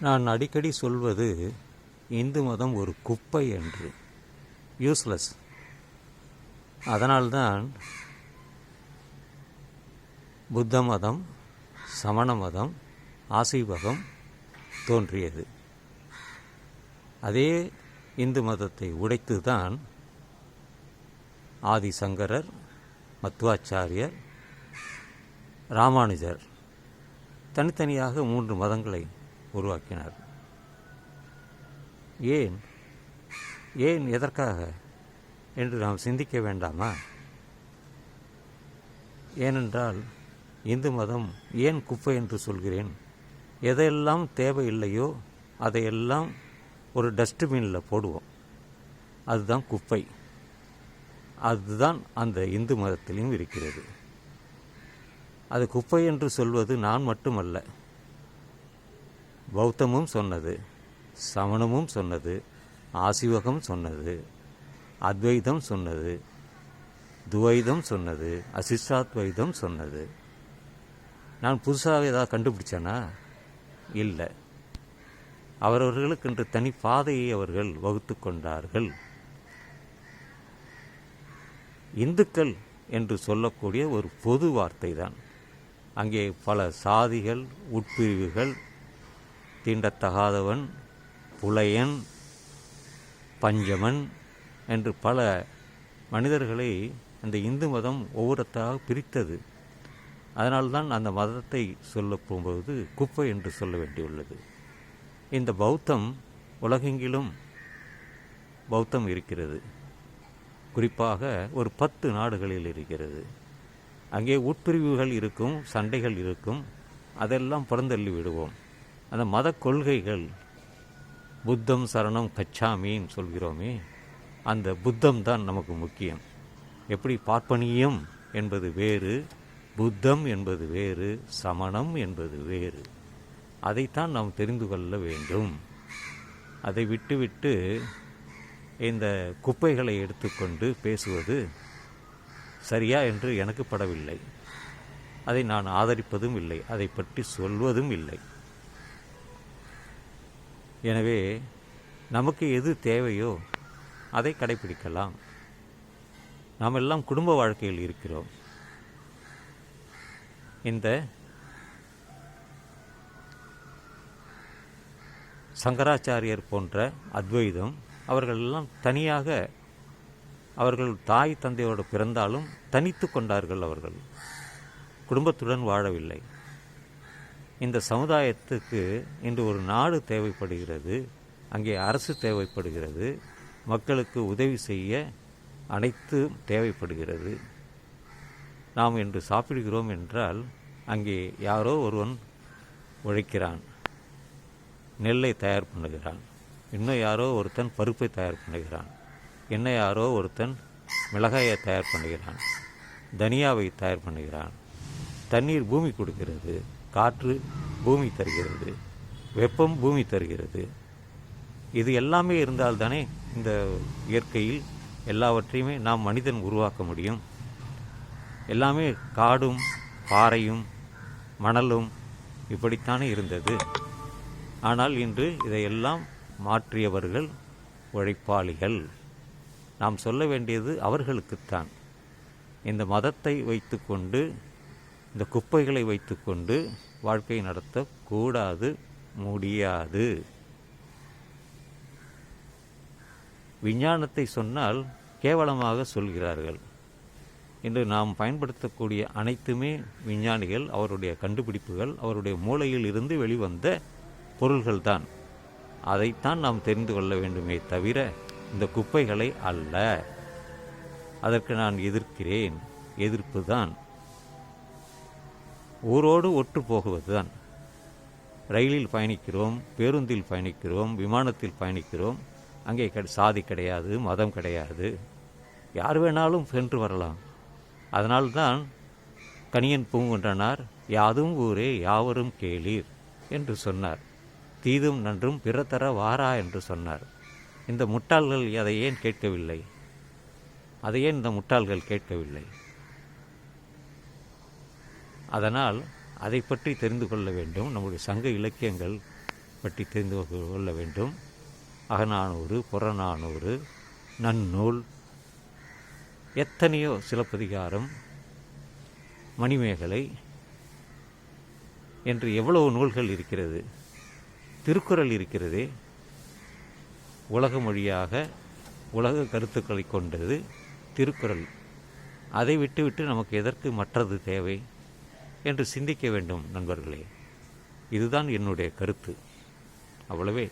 நான் அடிக்கடி சொல்வது இந்து மதம் ஒரு குப்பை என்று, யூஸ்லெஸ். அதனால்தான் புத்த மதம், சமண மதம், ஆசீவகம் தோன்றியது. அதே இந்து மதத்தை உடைத்துதான் ஆதிசங்கரர், மத்வாச்சாரியர், ராமானுஜர் தனித்தனியாக 3 மதங்களை உருவாக்கினார். ஏன் எதற்காக என்று நாம் சிந்திக்க வேண்டாமா? ஏனென்றால் இந்து மதம் ஏன் குப்பை என்று சொல்கிறேன்? எதையெல்லாம் தேவையில்லையோ அதையெல்லாம் ஒரு டஸ்ட்பினில் போடுவோம், அதுதான் குப்பை. அதுதான் அந்த இந்து மதத்திலும் இருக்கிறது. அது குப்பை என்று சொல்வது நான் மட்டுமல்ல, பௌத்தமும் சொன்னது, சமணமும் சொன்னது, ஆசீவகம் சொன்னது, அத்வைதம் சொன்னது, துவைதம் சொன்னது, அசிஷ்டாத்வைதம் சொன்னது. நான் புதுசாக ஏதாவது கண்டுபிடிச்சேனா? இல்லை. அவரவர்களுக்கென்று தனி பாதையை அவர்கள் வகுத்து கொண்டார்கள். இந்துக்கள் என்று சொல்லக்கூடிய ஒரு பொது வார்த்தை தான். அங்கே பல சாதிகள், உட்பிரிவுகள், தீண்டத்தகாதவன், புலையன், பஞ்சமன் என்று பல மனிதர்களை அந்த இந்து மதம் ஒவ்வொருத்தாக பிரித்தது. அதனால்தான் அந்த மதத்தை சொல்ல போகும்போது குப்பை என்று சொல்ல வேண்டியுள்ளது. இந்த பௌத்தம் உலகெங்கிலும் பௌத்தம் இருக்கிறது. குறிப்பாக ஒரு 10 நாடுகளில் இருக்கிறது. அங்கே உட்பிரிவுகள் இருக்கும், சண்டைகள் இருக்கும், அதெல்லாம் புறந்தள்ளி விடுவோம். அந்த மத கொள்கைகள், புத்தம் சரணம் கச்சாமின்னு சொல்கிறோமே, அந்த புத்தம் தான் நமக்கு முக்கியம். எப்படி பார்ப்பனியம் என்பது வேறு, புத்தம் என்பது வேறு, சமணம் என்பது வேறு. அதைத்தான் நாம் தெரிந்து கொள்ள வேண்டும். அதை விட்டுவிட்டு இந்த குப்பைகளை எடுத்துக்கொண்டு பேசுவது சரியா என்று எனக்கு படவில்லை. அதை நான் ஆதரிப்பதும் இல்லை, அதை பற்றி சொல்வதும் இல்லை. எனவே நமக்கு எது தேவையோ அதை கடைபிடிக்கலாம். நாம் எல்லாம் குடும்ப வாழ்க்கையில் இருக்கிறோம். இந்த சங்கராச்சாரியர் போன்ற அத்வைதம் அவர்களெல்லாம் தனியாக, அவர்கள் தாய் தந்தையோடு பிறந்தாலும் தனித்து கொண்டார்கள். அவர்கள் குடும்பத்துடன் வாழவில்லை. இந்த சமுதாயத்துக்கு இன்று ஒரு நாடு தேவைப்படுகிறது, அங்கே அரசு தேவைப்படுகிறது, மக்களுக்கு உதவி செய்ய அனைத்து தேவைப்படுகிறது. நாம் இன்று சாப்பிடுகிறோம் என்றால் அங்கே யாரோ ஒருவன் உழைக்கிறான், நெல்லை தயார் பண்ணுகிறான், இன்னும் யாரோ ஒருத்தன் பருப்பை தயார் பண்ணுகிறான், இன்னும் யாரோ ஒருத்தன் மிளகாயை தயார் பண்ணுகிறான், தனியாவை தயார் பண்ணுகிறான். தண்ணீர் பூமி கொடுக்கிறது, காற்று பூமி தருகிறது, வெப்பம் பூமி தருகிறது. இது எல்லாமே இருந்தால்தானே இந்த இயற்கையில் எல்லாவற்றையுமே நாம் மனிதன் உருவாக்க முடியும். எல்லாமே காடும் பாறையும் மணலும் இப்படித்தானே இருந்தது. ஆனால் இன்று இதையெல்லாம் மாற்றியவர்கள் உழைப்பாளிகள். நாம் சொல்ல வேண்டியது அவர்களுக்குத்தான். இந்த மதத்தை வைத்துக்கொண்டு, இந்த குப்பைகளை வைத்துக்கொண்டு வாழ்க்கை நடத்தக்கூடாது, முடியாது. விஞ்ஞானத்தை சொன்னால் கேவலமாக சொல்கிறார்கள். இன்று நாம் பயன்படுத்தக்கூடிய அனைத்துமே விஞ்ஞானிகள், அவருடைய கண்டுபிடிப்புகள், அவருடைய மூளையில் இருந்து வெளிவந்த பொருள்கள்தான். அதைத்தான் நாம் தெரிந்து கொள்ள வேண்டுமே தவிர இந்த குப்பைகளை அல்ல. அதற்கு நான் எதிர்க்கிறேன். எதிர்ப்பு தான். ஊரோடு ஒற்று போகுவதுதான். ரயிலில் பயணிக்கிறோம், பேருந்தில் பயணிக்கிறோம், விமானத்தில் பயணிக்கிறோம். அங்கே சாதி கிடையாது, மதம் கிடையாது, யார் வேணாலும் சென்று வரலாம். அதனால்தான் கணியன் பூங்குன்றனார் யாதும் ஊரே யாவரும் கேளீர் என்று சொன்னார். தீதும் நன்றும் பிறத்தர வாரா என்று சொன்னார். இந்த முட்டாள்கள் அதை ஏன் கேட்கவில்லை? அதை ஏன் இந்த முட்டாள்கள் கேட்கவில்லை? அதனால் அதை பற்றி தெரிந்து கொள்ள வேண்டும். நம்முடைய சங்க இலக்கியங்கள் பற்றி தெரிந்து கொள்ள வேண்டும். அகநானூறு, புறநானூறு, நன்னூல், எத்தனையோ சிலப்பதிகாரம், மணிமேகலை என்று எவ்வளவு நூல்கள் இருக்கிறது. திருக்குறள் இருக்கிறதே, உலக மொழியாக உலக கருத்துக்களை கொண்டது திருக்குறள். அதை விட்டுவிட்டு நமக்கு எதற்கு மற்றது தேவை என்று சிந்திக்க வேண்டும் நண்பர்களே. இதுதான் என்னுடைய கருத்து. அவ்வளவே.